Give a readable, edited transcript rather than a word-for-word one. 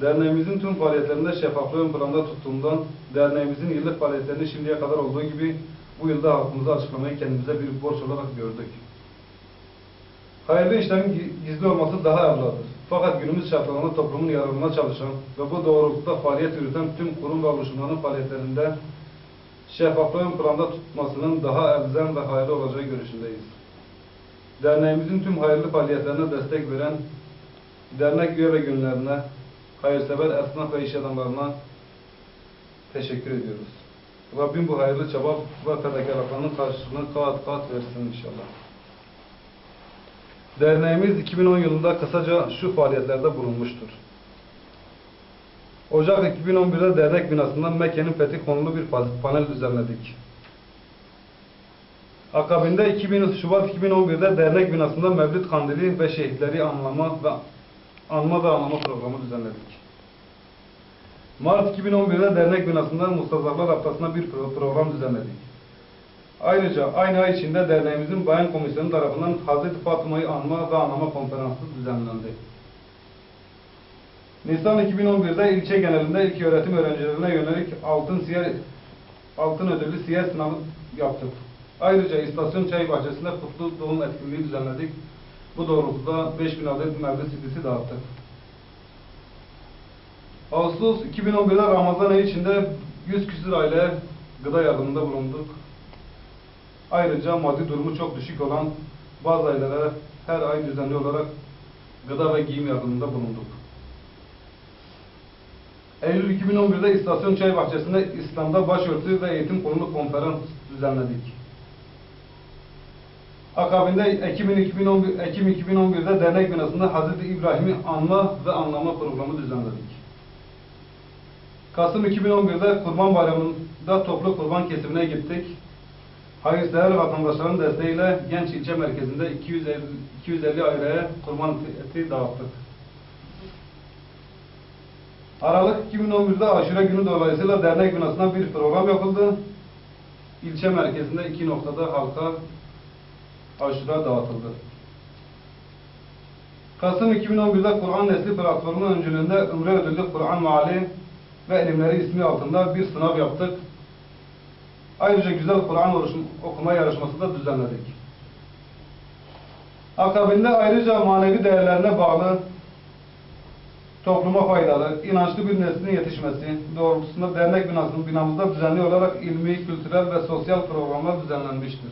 Derneğimizin tüm faaliyetlerinde şeffaflığı ön planda tuttuğundan, derneğimizin yıllık faaliyetlerini şimdiye kadar olduğu gibi bu yılda halkımıza açıklamayı kendimize bir borç olarak gördük. Hayırlı işlerin gizli olması daha evladır. Fakat günümüz şartlarında toplumun yararına çalışan ve bu doğrultuda faaliyet yürüten tüm kurum ve oluşumların faaliyetlerinde şeffaflığı ön planda tutmasının daha elzem ve hayırlı olacağı görüşündeyiz. Derneğimizin tüm hayırlı faaliyetlerine destek veren dernek üye ve gönüllerine, hayırsever esnaf ve iş adamlarına teşekkür ediyoruz. Rabbim bu hayırlı çaba ve fedakarlıklarının karşılığını kat kat versin inşallah. Derneğimiz 2010 yılında kısaca şu faaliyetlerde bulunmuştur. Ocak 2011'de dernek binasında Mekke'nin fethi konulu bir panel düzenledik. Akabinde Şubat 2011'de dernek binasında Mevlid Kandili ve şehitleri anma ve anlama programı düzenledik. Mart 2011'de dernek binasında Mustazaflar Haftası'na bir program düzenledik. Ayrıca aynı ay içinde derneğimizin Bayan Komisyonu tarafından Hazreti Fatıma'yı anma ve anlama konferansı düzenlendi. Nisan 2011'de ilçe genelinde ilköğretim öğrencilerine yönelik altın ödüllü siyer sınavı yaptık. Ayrıca istasyon çay bahçesinde kutlu doğum etkinliği düzenledik. Bu doğrultuda 5000 adet mevlid CD'si dağıttık. Ağustos 2011'de Ramazan ayı içinde 100 küsur aileye gıda yardımında bulunduk. Ayrıca maddi durumu çok düşük olan bazı ailelere her ay düzenli olarak gıda ve giyim yardımında bulunduk. Eylül 2011'de İstasyon Çay Bahçesi'nde İslam'da başörtü ve eğitim konulu konferans düzenledik. Akabinde Ekim 2011'de dernek binasında Hazreti İbrahim'i anma ve anlama programı düzenledik. Kasım 2011'de Kurban Bayramı'nda toplu kurban kesimine gittik. Hayırsever vatandaşların desteğiyle Genç ilçe merkezinde 250 aileye kurban eti dağıttık. Aralık 2011'de Aşure Günü dolayısıyla dernek binasına bir program yapıldı. İlçe merkezinde 2 noktada halka aşure dağıtıldı. Kasım 2011'de Kur'an Nesli platformunun öncülüğünde Ömre Ödüllü Kur'an Maali ve Elimleri ismi altında bir sınav yaptık. Ayrıca güzel Kur'an okuma yarışması da düzenledik. Akabinde ayrıca manevi değerlerine bağlı, topluma faydalı, inançlı bir neslin yetişmesi doğrultusunda dernek binamızda düzenli olarak ilmi, kültürel ve sosyal programlar düzenlenmiştir.